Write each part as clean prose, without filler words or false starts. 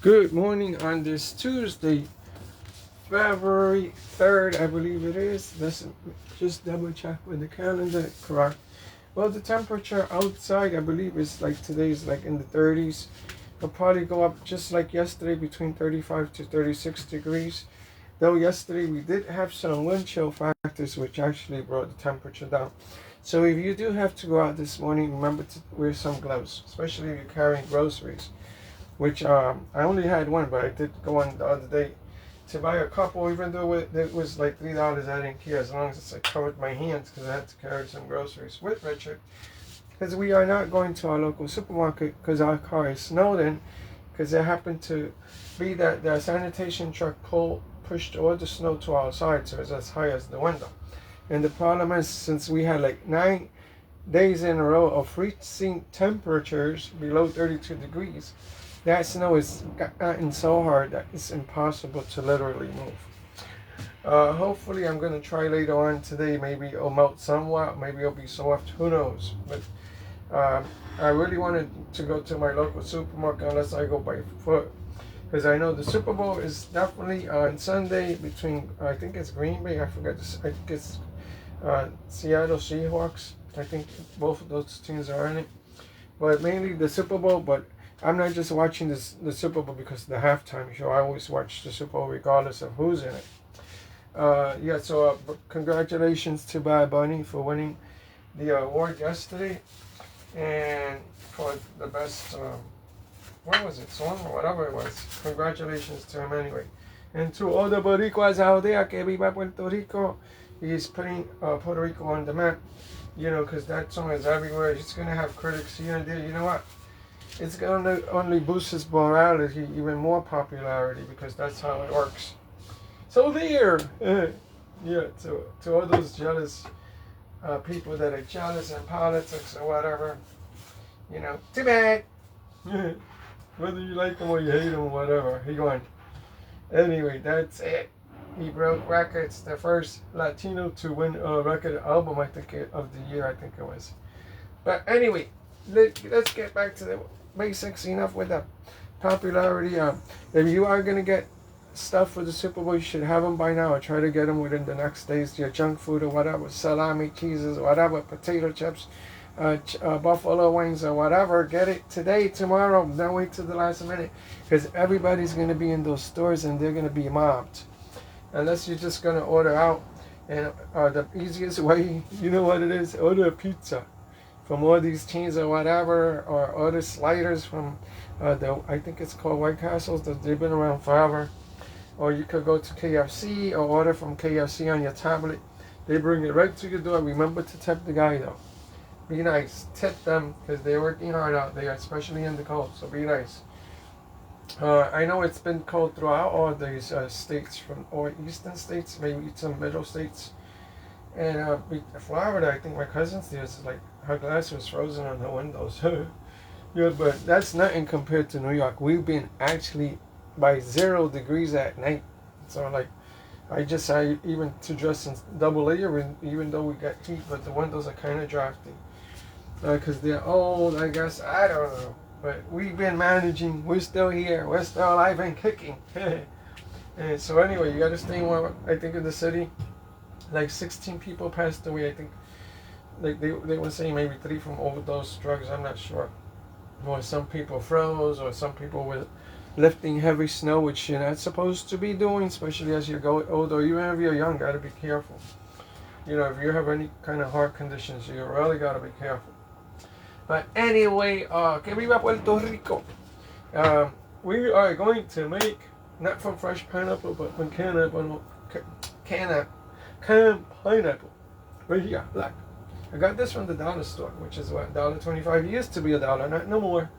Good morning on this Tuesday, February 3rd, I believe it is. Let's just double check with the calendar. Correct. Well, the temperature outside, I believe, is like today's like in the 30s. It'll probably go up just like yesterday between 35 to 36 degrees. Though yesterday we did have some wind chill factors which actually brought the temperature down. So if you do have to go out this morning, remember to wear some gloves, especially if you're carrying groceries. Which I only had one, but I did go on the other day to buy a couple, even though it was like $3. I didn't care as long as I covered my hands because I had to carry some groceries with Richard. Because we are not going to our local supermarket because our car is snowed in. Because it happened to be that the sanitation truck pushed all the snow to our side, so it's as high as the window. And the problem is, since we had like 9 days in a row of freezing temperatures below 32 degrees, that snow is gotten so hard that it's impossible to literally move. Hopefully I'm going to try later on today. Maybe it'll melt somewhat. Maybe it'll be soft. Who knows? But I really wanted to go to my local supermarket unless I go by foot. Because I know the Super Bowl is definitely on Sunday between, I think it's Green Bay. I forget. I think it's Seattle Seahawks. I think both of those teams are in it. But mainly the Super Bowl. But I'm not just watching the Super Bowl because of the halftime show. I always watch the Super Bowl regardless of who's in it. So congratulations to Bad Bunny for winning the award yesterday. And for the best, what was it, song or whatever it was. Congratulations to him anyway. And to all the Boricuas out there, que viva Puerto Rico, he's putting Puerto Rico on the map. You know, because that song is everywhere. It's going to have critics here and there. You know what? It's going to only boost his morality, even more popularity, because that's how it works. So there, to all those jealous people that are jealous in politics or whatever, you know, too bad. Whether you like him or you hate him or whatever, he won. Anyway, that's it. He broke records, the first Latino to win a record album, of the year, I think it was. But anyway, let's get back to the basics. Enough with the popularity. If you are going to get stuff for the Super Bowl, you should have them by now, or try to get them within the next days. Your junk food or whatever, salami, cheeses, whatever, potato chips, buffalo wings or whatever. Get it today, tomorrow. Don't wait till the last minute, because everybody's going to be in those stores and they're going to be mobbed. Unless you're just going to order out. And the easiest way, you know what it is? Order a pizza from all these chains or whatever, or order sliders from I think it's called White Castles. They've been around forever. Or you could go to KFC or order from KFC on your tablet. They bring it right to your door. Remember to tip the guy though. Be nice. Tip them because they're working hard out there, especially in the cold. So be nice. I know it's been cold throughout all these states, or eastern states, maybe some middle states. And Florida, I think my cousin's there, is like her glass was frozen on the windows. Yeah, but that's nothing compared to New York. We've been actually by 0 degrees at night. So like, I even to dress in double layer, even though we got heat, but the windows are kind of drafty. Because they're old, I guess. I don't know. But we've been managing. We're still here. We're still alive and kicking. And so anyway, you got to stay warm. I think in the city, like 16 people passed away. I think like they were saying maybe 3 from overdose drugs. I'm not sure. Or some people froze, or some people were lifting heavy snow, which you're not supposed to be doing, especially as you go older. Even if you're young, got to be careful. You know, if you have any kind of heart conditions, you really got to be careful. But anyway, que viva Puerto Rico. We are going to make, not from fresh pineapple, but from canned pineapple. Right here, black. I got this from the dollar store, which is what, $1.25. It used to be $1, not no more.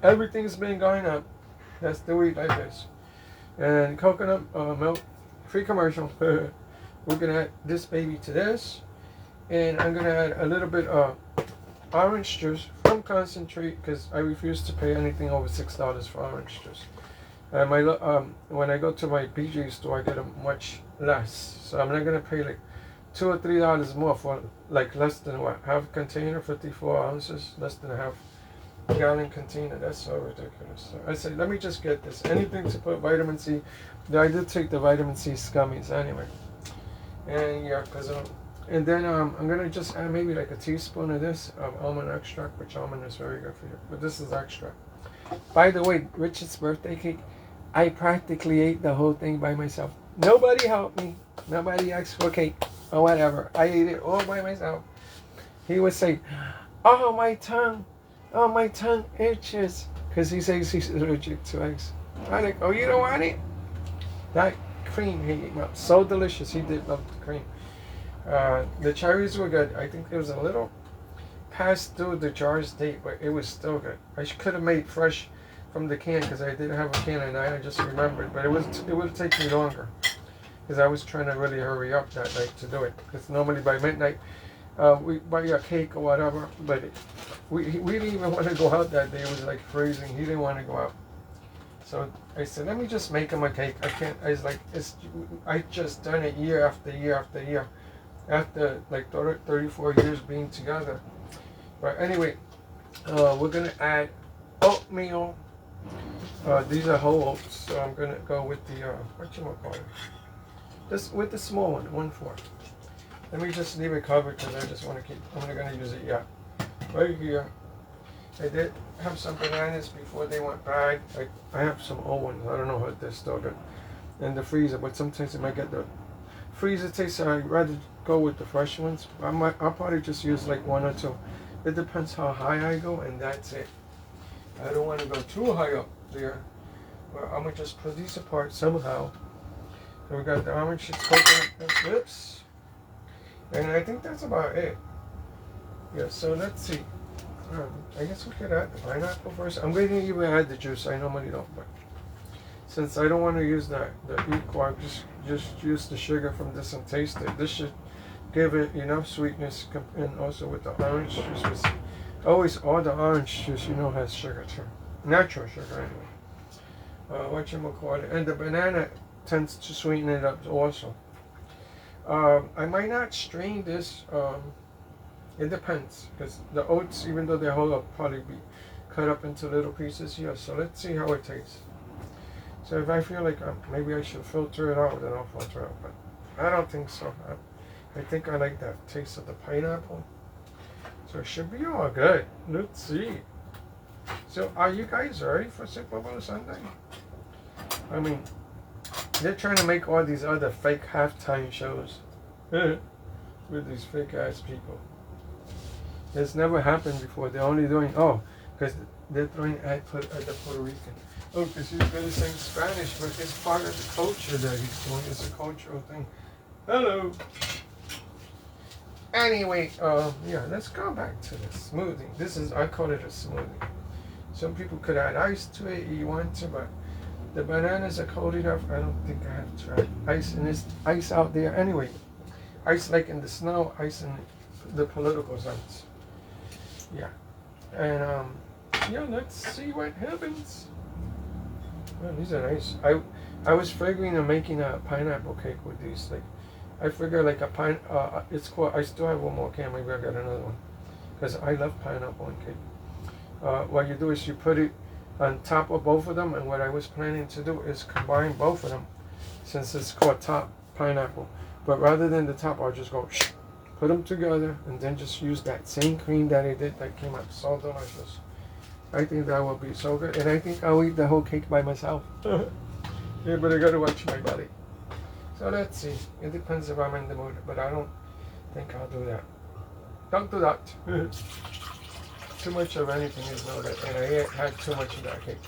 Everything's been going up. That's the way life is. And coconut milk, free commercial. We're gonna add this baby to this, and I'm gonna add a little bit of orange juice from concentrate, because I refuse to pay anything over $6 for orange juice. And when I go to my BJ store, I get them much less. So I'm not gonna pay like $2 or $3 more for like less than what, half a container, 54 ounces, less than a half. gallon container. That's so ridiculous. So I said, let me just get this. Anything to put vitamin C. I did take the vitamin C scummies anyway. And yeah, and then I'm gonna just add maybe like a teaspoon of this almond extract, which almond is very good for you. But this is extract. By the way, Richard's birthday cake, I practically ate the whole thing by myself. Nobody helped me. Nobody asked for cake or whatever. I ate it all by myself. He would say, oh my tongue itches. Because he says he's allergic to eggs. I'm like, oh, you don't want it? That cream, he was so delicious. He did love the cream. The cherries were good. I think it was a little past due the jar's date, but it was still good. I could have made fresh from the can because I didn't have a can and I just remembered, but it would take me longer because I was trying to really hurry up that night to do it. Because normally by midnight we buy a cake or whatever, but we didn't even want to go out that day. It was like freezing. He didn't want to go out. So I said, let me just make him a cake. I just done it year after year after year. After like 34 years being together. But anyway, we're going to add oatmeal. These are whole oats, so I'm going to go with the, whatchamacallit? This, with the small one, 1/4. Let me just leave it covered because I just want to I'm not going to use it yet. Right here. I did have some bananas before they went bad. I have some old ones. I don't know what they're still good in the freezer, but sometimes it might get the freezer taste. So I'd rather go with the fresh ones. I'll probably just use like 1 or 2. It depends how high I go, and that's it. I don't want to go too high up there. But I'm going to just put these apart somehow. So we got the orange coconut lips. And I think that's about it. Yeah, so let's see. I guess we could add the pineapple first. I'm going to even add the juice. I normally don't, but since I don't want to use the equal, just use the sugar from this and taste it. This should give it enough sweetness, and also with the orange juice. Always all the orange juice, has sugar too. Natural sugar anyway. Whatchamacallit. And the banana tends to sweeten it up also. I might not strain this. It depends, because the oats, even though they're whole, will probably be cut up into little pieces here. So let's see how it tastes. So if I feel like maybe I should filter it out, then I'll filter it out. But I don't think so. I think I like that taste of the pineapple. So it should be all good. Let's see. So are you guys ready for Super Bowl Sunday? I mean, they're trying to make all these other fake halftime shows with these fake ass people. It's never happened before. They're only doing, because they're throwing at the Puerto Rican. Oh, because he's going to sing Spanish, but it's part of the culture that he's doing. It's a cultural thing. Hello. Anyway, yeah, let's go back to the smoothie. I call it a smoothie. Some people could add ice to it if you want to, but the bananas are cold enough. I don't think I have to add ice, and there's ice out there anyway. Ice like in the snow, ice in the political sense. Yeah. And, yeah, let's see what happens. Man, these are nice. I was figuring of making a pineapple cake with these. Like, I figure like it's cool. I still have one more can. Maybe I got another one. Because I love pineapple on cake. What you do is you put it on top of both of them. And what I was planning to do is combine both of them. Since it's called top pineapple. But rather than the top, I'll just go put them together and then just use that same cream that I did that came out so delicious. I think that will be so good. And I think I'll eat the whole cake by myself. Yeah, but I gotta watch my belly. So let's see. It depends if I'm in the mood, but I don't think I'll do that. Don't do that. Too much of anything is no good, and I had too much of that cake.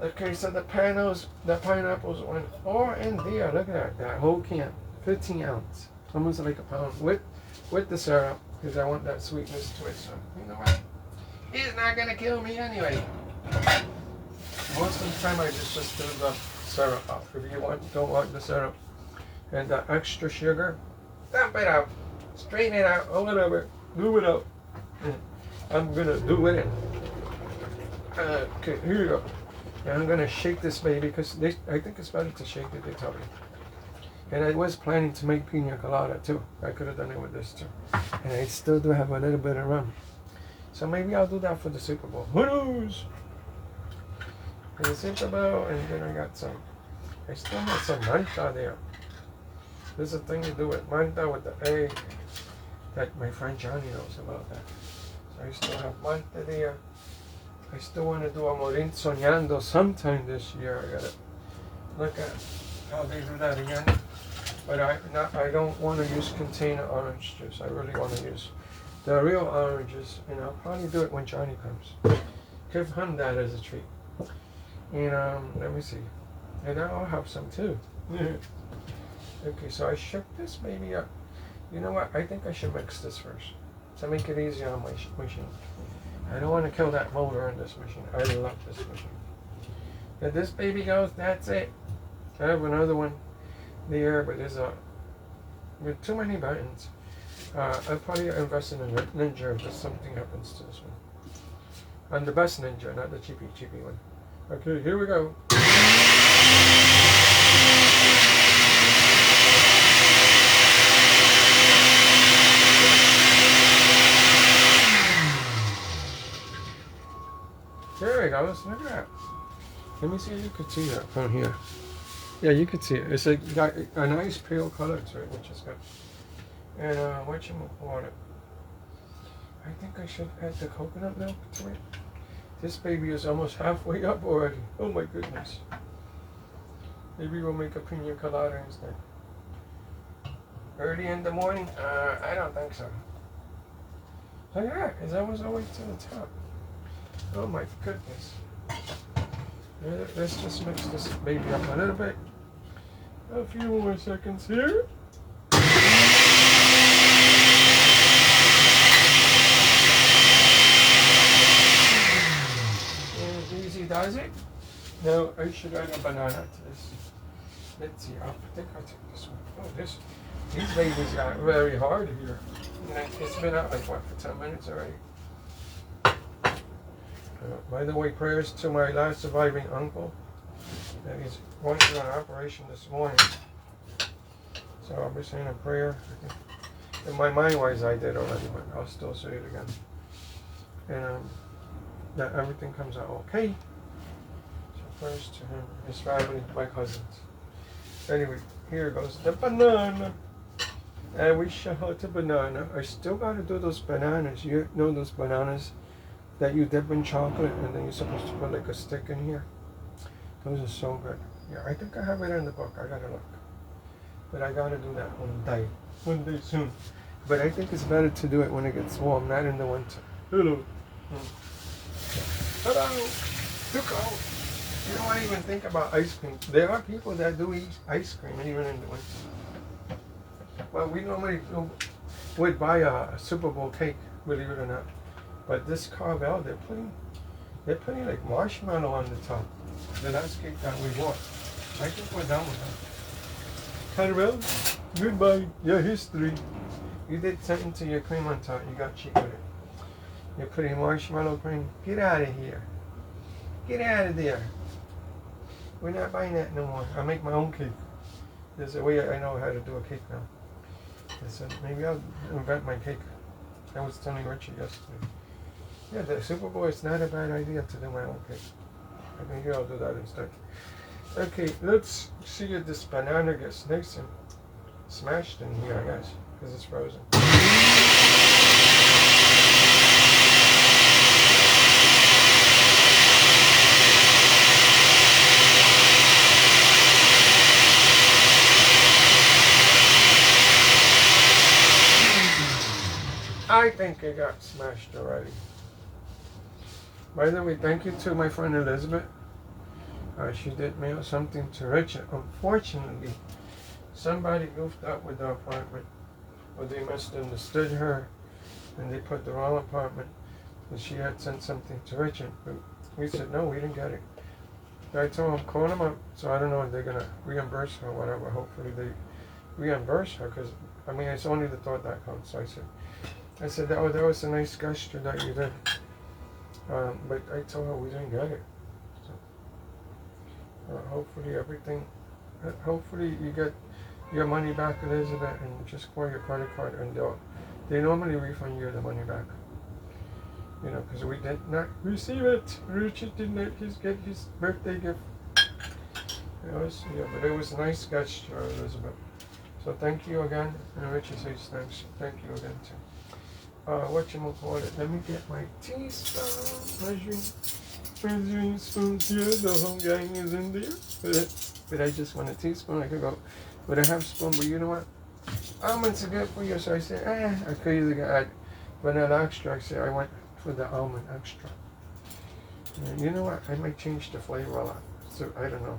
Okay, so the pineapples went all in there. Look at that whole can, 15 ounce, almost like a pound with the syrup, because I want that sweetness to it. So you know what? It's not gonna kill me anyway. Most of the time, I just fill the syrup up. If you don't want the syrup and the extra sugar, dump it out, straighten it out, or whatever, do it out. I'm gonna do it. Okay, here you go. And I'm gonna shake this baby because I think it's better to shake it. They tell me. And I was planning to make pina colada too. I could have done it with this too. And I still do have a little bit of rum. So maybe I'll do that for the Super Bowl. Who knows? For the Super Bowl, and then I got some. I still have some manta there. There's a thing to do with manta with the egg that my friend Johnny knows about that. So I still have manta there. I still want to do a morin soñando sometime this year. I gotta look at how they do that again. But I don't want to use container orange juice. I really want to use the real oranges, and I'll probably do it when Johnny comes. Give him that as a treat. And let me see. And I'll have some too. Okay, so I shook this baby up. You know what? I think I should mix this first to make it easier on my machine. I don't want to kill that motor in this machine. I love this machine. If this baby goes, that's it. I have another one there, but there's with too many buttons. I'll probably invest in a Ninja if something happens to this one. And the best Ninja, not the cheapy one. Okay, here we go. There it goes. Look at that. Let me see if you can see that from here. Yeah, you can see it. It's got a nice pale color to it, which is good. And whatchamacallit, I think I should add the coconut milk to it. This baby is almost halfway up already. Oh my goodness. Maybe we'll make a pina colada instead. Early in the morning? I don't think so. Look at that. It's almost all the way to the top. Oh my goodness. Let's just mix this baby up a little bit. A few more seconds here. And easy does it. Now I should add a banana to this. Let's see. I think I'll take this one. Oh, these babies got very hard here. It's been out like what, for 10 minutes already? By the way, prayers to my last surviving uncle. He's going through an operation this morning. So I'll be saying a prayer. In my mind-wise, I did already, but I'll still say it again. And that everything comes out okay. So prayers to him, his family, my cousins. Anyway, here goes the banana. And we should have the banana. I still got to do those bananas. You know those bananas that you dip in chocolate and then you're supposed to put like a stick in here? Those are so good. Yeah, I think I have it in the book. I gotta look. But I gotta do that one day soon. But I think it's better to do it when it gets warm, not in the winter. Hello. Hello. Look out. You don't want to even think about ice cream. There are people that do eat ice cream even in the winter. Well, we normally would buy a Super Bowl cake, believe it or not. But this Carvel, they're putting like marshmallow on the top. The last cake that we bought. I think we're done with that. Carvel, goodbye. Your history. You did something to your cream on top. You got cheap with it. You're putting marshmallow cream. Get out of here. Get out of there. We're not buying that no more. I make my own cake. There's a way I know how to do a cake now. So maybe I'll invent my cake. I was telling Richie yesterday. Yeah, the Super Bowl, it's not a bad idea to do my own cake. Maybe I'll do that instead. Okay, let's see if this banana gets nice and smashed in here, I guess, because it's frozen. I think it got smashed already. By the way, thank you to my friend Elizabeth. She did mail something to Richard. Unfortunately, somebody goofed up with the apartment, or they misunderstood her, and they put the wrong apartment. And she had sent something to Richard, but we said no, we didn't get it. I told them call them up, so I don't know if they're gonna reimburse her or whatever. Hopefully they reimburse her, because I mean it's only the thought that counts. So I said that was a nice gesture that you did. But I told her we didn't get it. So, hopefully you get your money back, Elizabeth, and just call your credit card, and they normally refund you the money back. You know, because we did not receive it. Richard did not get his birthday gift. Yeah, but it was a nice gesture, Elizabeth. So thank you again. And Richard says thanks. Thank you again too. Whatchamacallit? Let me get my teaspoon. Measuring spoons here. The whole gang is in there. But I just want a teaspoon. I could go with a half spoon. But you know what? Almonds are good for you. So I said, I could either add vanilla extract. So I went for the almond extract. And you know what? I might change the flavor a lot. So I don't know.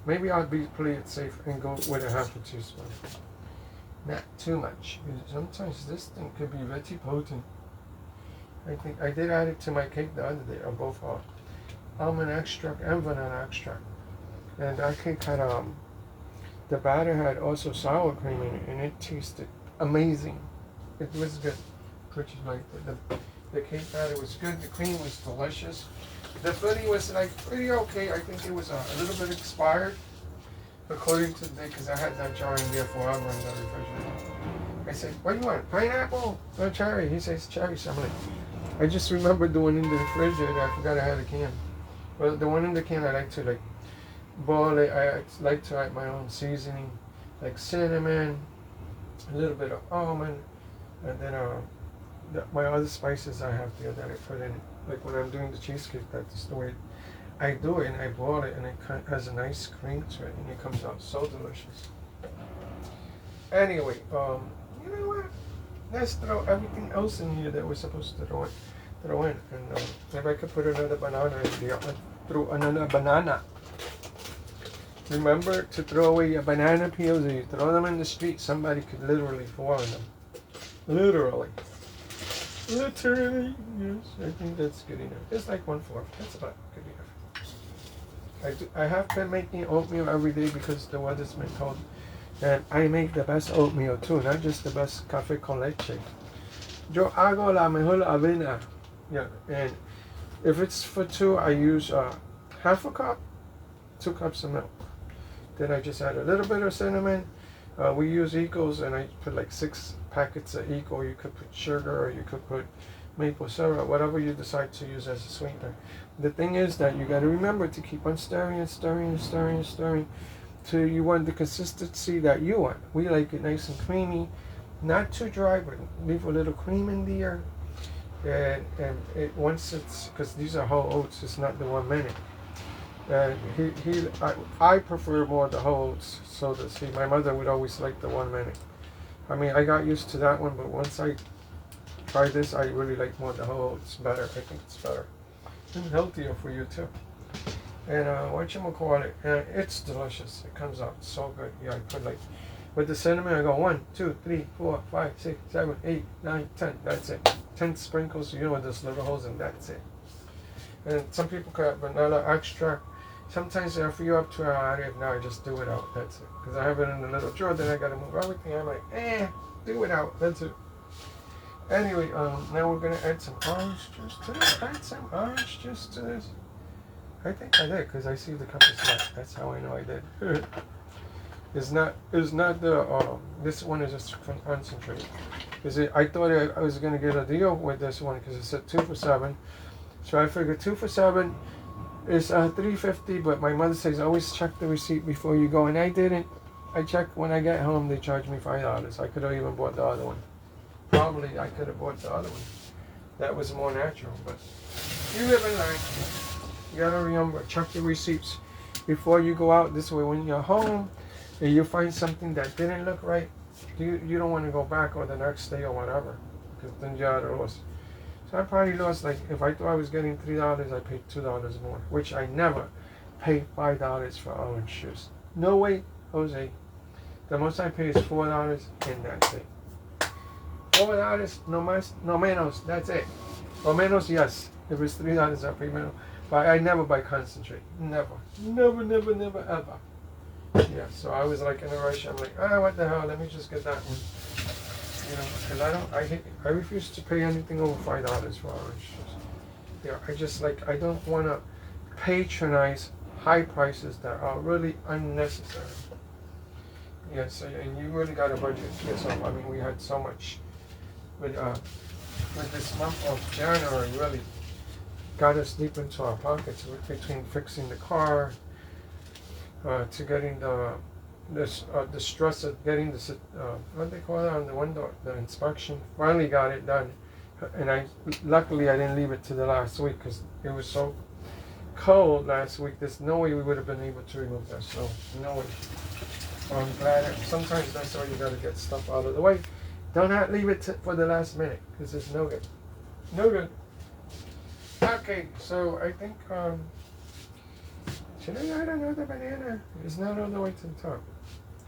Maybe I'll play it safe and go with a half a teaspoon. Not too much. Sometimes this thing could be very potent. I think I did add it to my cake the other day, or both almond extract and vanilla extract. And that cake had the batter had also sour cream in it, and it tasted amazing. It was good. Which is like the cake batter was good. The cream was delicious. The pudding was like pretty okay. I think it was a little bit expired, according to the day, because I had that jar in there forever in the refrigerator. I said, "What do you want? Pineapple or cherry?" He says cherry. So I'm like, I just remembered the one in the refrigerator. I forgot I had a can. Well, the one in the can I like to boil it. I like to add my own seasoning, like cinnamon, a little bit of almond, and then my other spices I have there that I put in it. Like when I'm doing the cheesecake, that's the way I do it, and I boil it, and it has a nice cream to it, and it comes out so delicious. Anyway, you know what? Let's throw everything else in here that we're supposed to throw in. And if I could put another banana in there, I'd throw another banana. Remember to throw away your banana peels. If you throw them in the street, somebody could literally fall on them. Literally, yes. I think that's good enough. It's like 1/4. That's about good enough. I have been making oatmeal every day because the weather's been cold. And I make the best oatmeal too, not just the best café con leche. Yo hago la mejor avena. Yeah, and if it's for two, I use half a cup, 2 cups of milk. Then I just add a little bit of cinnamon. We use Equals, and I put like 6 packets of Equal. You could put sugar, or you could put maple syrup, whatever you decide to use as a sweetener. The thing is that you got to remember to keep on stirring till you want the consistency that you want. We like it nice and creamy, not too dry, but leave a little cream in there. And once it's, because these are whole oats, it's not the 1 minute. And I prefer more the whole oats. So my mother would always like the 1 minute. I mean, I got used to that one, but once I tried this, I really like more the whole oats better. I think it's better and healthier for you too. And whatchamacallit, it's delicious. It comes out so good. Yeah, I put like, with the cinnamon, I go 1, 2, 3, 4, 5, 6, 7, 8, 9, 10. That's it. 10 sprinkles, with those little holes, and that's it. And some people got vanilla extract. Sometimes after you're up to if now I just do it out. That's it. Because I have it in a little drawer, then I got to move everything. I'm like, do it out. That's it. Anyway, now we're going to add some orange juice to this. Add some orange juice to this. I think I did, because I see the cup is flat. That's how I know I did. It's not the, this one is just concentrate. I thought I was going to get a deal with this one, because it said 2 for $7. So I figured 2 for $7 is $3.50, but my mother says always check the receipt before you go, and I didn't. I checked when I get home. They charged me $5. I could have even bought the other one. Probably I could have bought the other one. That was more natural, but you live and learn. You gotta remember, check the receipts before you go out. This way, when you're home and you find something that didn't look right, you don't want to go back or the next day or whatever, because then you're at a loss. So I probably lost, like, if I thought I was getting $3, I paid $2 more, which I never pay $5 for orange juice. No way, Jose. The most I pay is $4, and that's it. $4, no más, no menos, that's it. Or menos, yes. If it's $3, I pay menos. But I never buy concentrate. Never, ever. Yeah, so I was like in a rush. I'm like, what the hell? Let me just get that one. Because I refuse to pay anything over $5 for orange juice. Yeah, I don't want to patronize high prices that are really unnecessary. Yeah, so, and you really got to budget yourself. I mean, we had so much with with this month of January really got us deep into our pockets between fixing the car, to getting the stress of getting the what they call it on the window, the inspection. Finally got it done, and luckily I didn't leave it to the last week because it was so cold last week. There's no way we would have been able to remove that snow. No way. So I'm glad. Sometimes that's why you gotta get stuff out of the way. Don't have leave it for the last minute because it's no good. No good. Okay, so I think should I add another banana? It's not all the way to the top.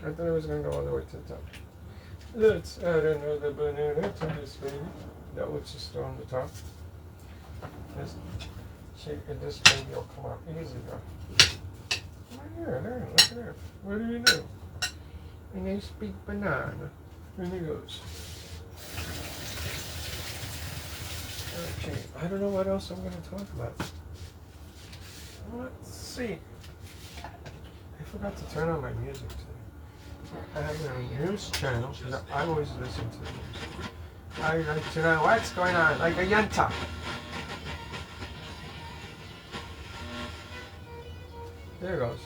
I thought it was gonna go all the way to the top. Let's add another banana to this baby. That was just still on the top. This baby will come out easy though. Right there, look at that. What do you do? A nice big banana. And it goes. Okay, I don't know what else I'm going to talk about. Let's see. I forgot to turn on my music today. I have a news channel that I always listen to the news. I like to know what's going on, like a yenta. There it goes.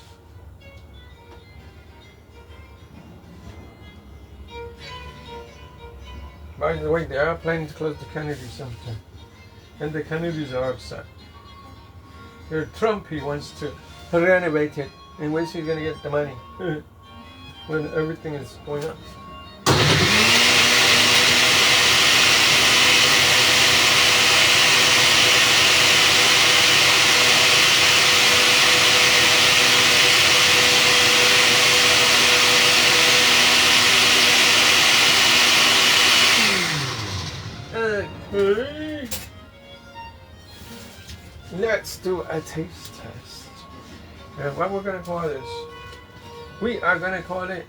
By the way, they are planning to close the Kennedy Center. And the Kennedys are upset. Trump, he wants to renovate it. And where's he going to get the money? When everything is going up. Let's do a taste test. And what we're going to call this, we are going to call it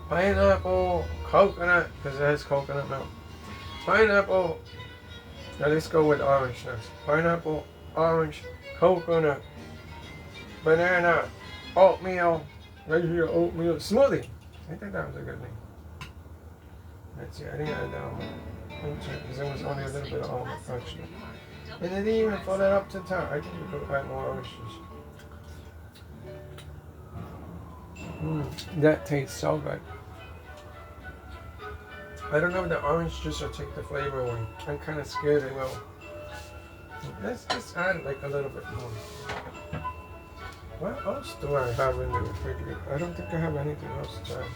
pineapple coconut, because it has coconut milk. Pineapple, now let's go with orange next. Pineapple, orange, coconut, banana, oatmeal, right here, oatmeal, smoothie. I think that was a good name. Let's see, I didn't add that one. Because there was only a little bit of almond, actually. And they didn't even fill that up to the top. I think we could add more orange juice. That tastes so good. I don't know if the orange juice will take the flavor away. I'm kind of scared it will. Let's just add like a little bit more. What else do I have in the refrigerator? I don't think I have anything else to add.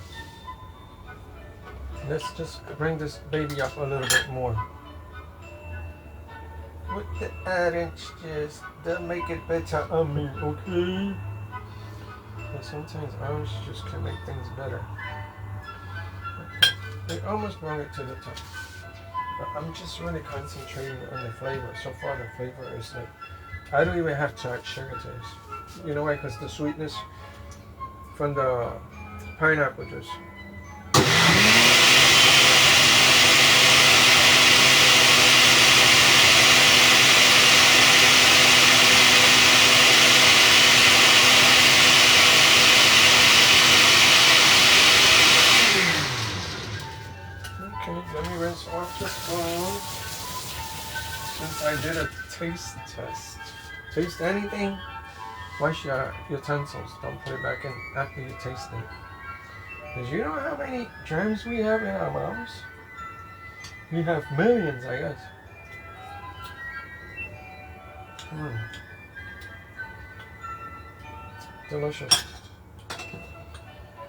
Let's just bring this baby up a little bit more. With the orange juice, they'll make it better on me, okay? And sometimes orange juice can make things better. Okay. I almost brought it to the top. But I'm just really concentrating on the flavor. So far the flavor is like, I don't even have to add sugar to this. You know why? Because the sweetness from the pineapple juice. Off the spoon, since I did a taste test. Taste anything, wash your utensils. Don't put it back in after you taste it. Because you know how many germs we have in our mouths? We have millions, I guess. Delicious.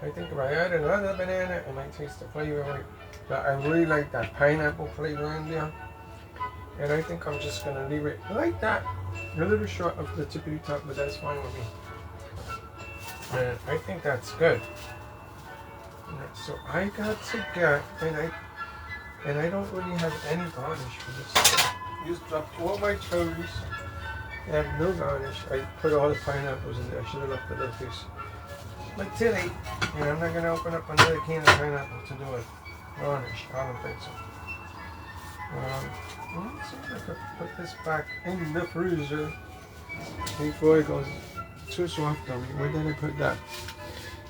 I think if I add another banana, I might taste the flavor right. But I really like that pineapple flavor in there. And I think I'm just going to leave it like that. A little short of the tippity top, but that's fine with me. And I think that's good. So I got to get, and I don't really have any garnish for this. Used up all my cherries. I have no garnish. I put all the pineapples in there. I should have left a little piece. But too late. And I'm not going to open up another can of pineapple to do it. Garnish. I don't think so. Let's see if I could put this back in the freezer before it goes too soft on me. Where did I put that?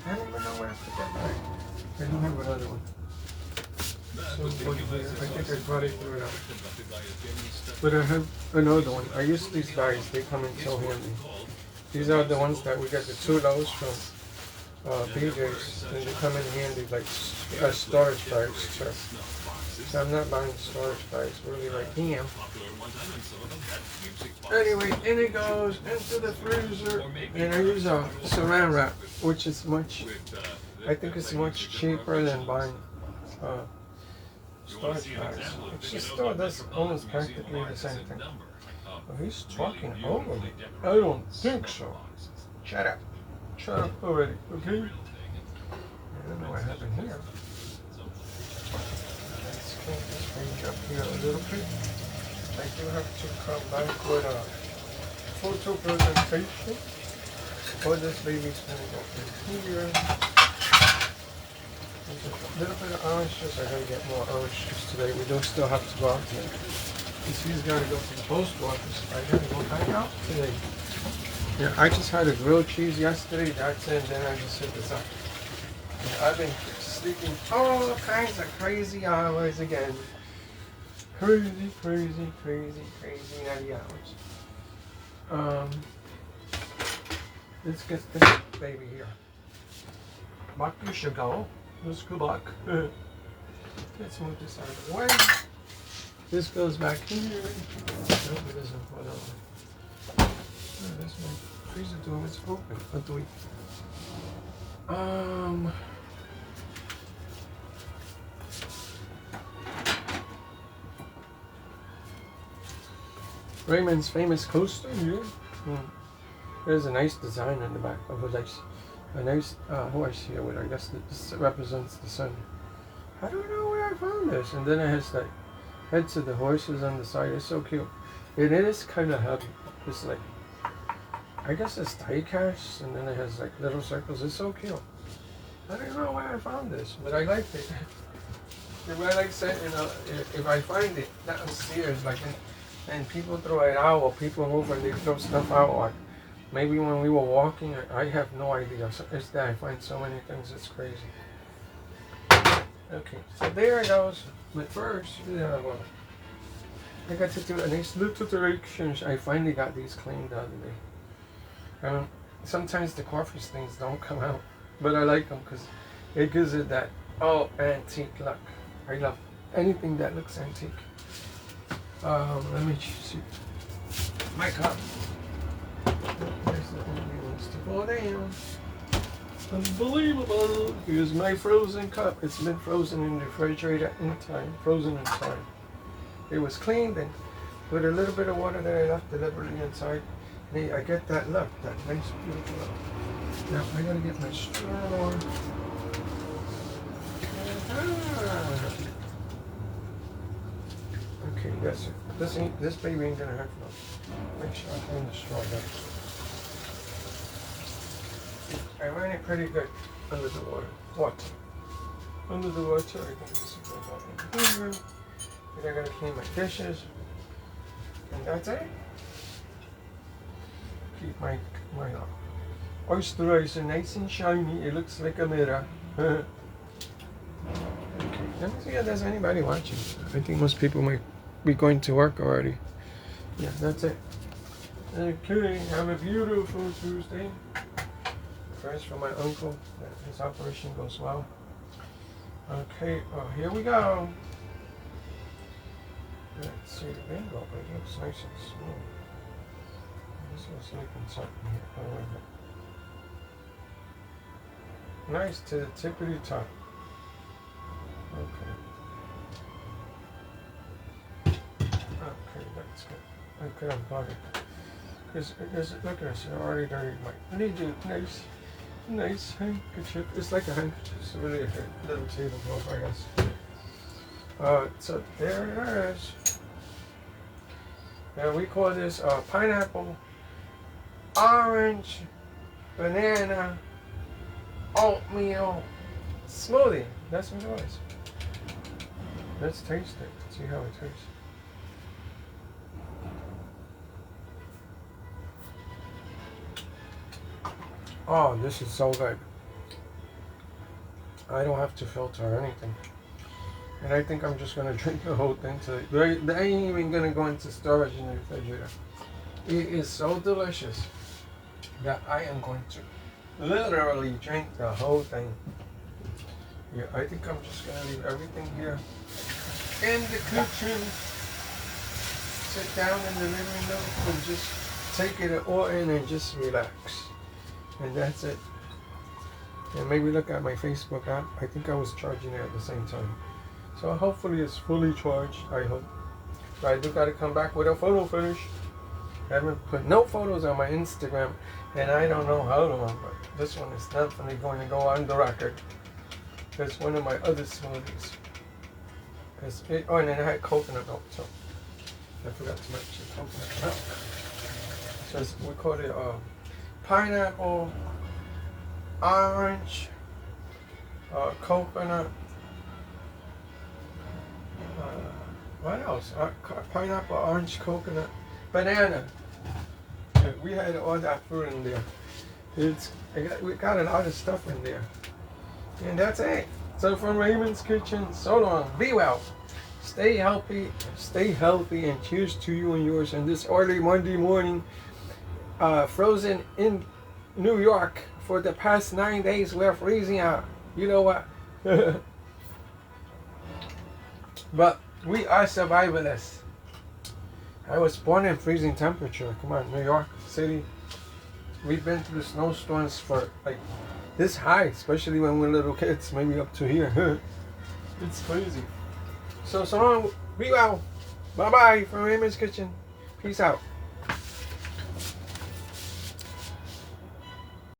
I don't even know where I put that back. I don't have another one. some wood here. I think I probably threw it out. But I have another one. I use these bags. They come in so handy. These are the ones that we get the 2 loaves from BJ's, and they come in handy like storage bags too. So I'm not buying storage bags really right now. Anyway, in it goes into the freezer, and I use a saran wrap, which is much, I think it's much cheaper than buying storage bags. It just still does almost practically the same thing. Oh, he's talking over me. I don't think so. Shut up. Shut up already, okay? I don't know what happened here. Let's clean this page up here a little bit. I do have to come back with a photo presentation. Oh, this baby's gonna go in here. There's a little bit of orange juice. I gotta get more orange juice today. We don't still have to go out today. Because he's gotta go to the post office. I gotta go hang out today. Yeah, I just had a grilled cheese yesterday. That's it. Then I just hit this up. Yeah, I've been sleeping all kinds of crazy hours again. Crazy natty hours. Let's get this baby here. Back you should go. Let's go back. Let's move this out of the way. This goes back here. No, it doesn't fall over. Oh, that's my freezer door is open. What do we? Raymon's famous coaster here. There's a nice design in the back of a nice horse here with, I guess this represents the sun. I don't know where I found this. And then it has the heads of the horses on the side. It's so cute. And it is kind of heavy. It's like, I guess it's die cast, and then it has like little circles. It's so cute. I don't know where I found this, but I liked it. Like I said, you know, if I find it downstairs, like, and people throw it out, or people move and they throw stuff out, or maybe when we were walking, I have no idea. So it's that I find so many things, it's crazy. Okay, so there it goes. But first, yeah, well, I got to do a nice little directions. I finally got these cleaned the other day. Sometimes the coffee stains don't come out, but I like them because it gives it that antique look. I love anything that looks antique. Let me see my cup. There's the only ones to pull down. Unbelievable. Here's my frozen cup. It's been frozen in the refrigerator in time. Frozen in time. It was cleaned and with a little bit of water that I left deliberately inside. I get that look, that nice, beautiful look. Now I gotta get my straw. Okay, that's it. This baby ain't gonna hurt no. Make sure I clean the straw down. I ran it pretty good under the water. Under the water, I think this is good. And I gotta clean my dishes. And that's it. Keep my oyster nice and shiny. It looks like a mirror. Okay, let me see if there's anybody watching. I think most people might be going to work already. Yeah, that's it. Okay, have a beautiful Tuesday. Prayers for my uncle that his operation goes well. Okay, here we go. Let's see the bingo. It looks nice and smooth. This was making something here. Oh, wait a minute. Nice to the tippity top. Okay. Okay, that's good. I could unplug it. Because look at this, I already dirtied my. I need you. Nice handkerchief. It's like a handkerchief. It's really a little tablecloth, I guess. So there it is. Now we call this pineapple, orange, banana, oatmeal smoothie. That's what it was. Let's taste it. See how it tastes. Oh, this is so good. I don't have to filter or anything. And I think I'm just gonna drink the whole thing today. They ain't even gonna go into storage in the refrigerator. It is so delicious that I am going to literally drink the whole thing. Yeah, I think I'm just gonna leave everything here in the kitchen. Sit down in the living room and just take it all in and just relax. And that's it. And maybe look at my Facebook app. I think I was charging it at the same time. So hopefully it's fully charged, I hope. But I do gotta come back with a photo finish. I haven't put no photos on my Instagram, and I don't know how long, but this one is definitely going to go on the record. It's one of my other smoothies. Oh, and then I had coconut milk, so I forgot to mention coconut milk. So we call it pineapple, orange, coconut. What else? Pineapple, orange, coconut, banana. We had all that fruit in there. We got a lot of stuff in there. And that's it. So from Raymon's Kitchen, so long. Be well. Stay healthy, and cheers to you and yours. And this early Monday morning, frozen in New York for the past 9 days. We're freezing out. You know what? But we are survivalists. I was born in freezing temperature. Come on, New York City. We've been through snowstorms for like this high, especially when we're little kids, maybe up to here. It's crazy. So long. Be well. Bye-bye from Raymon's Kitchen. Peace out.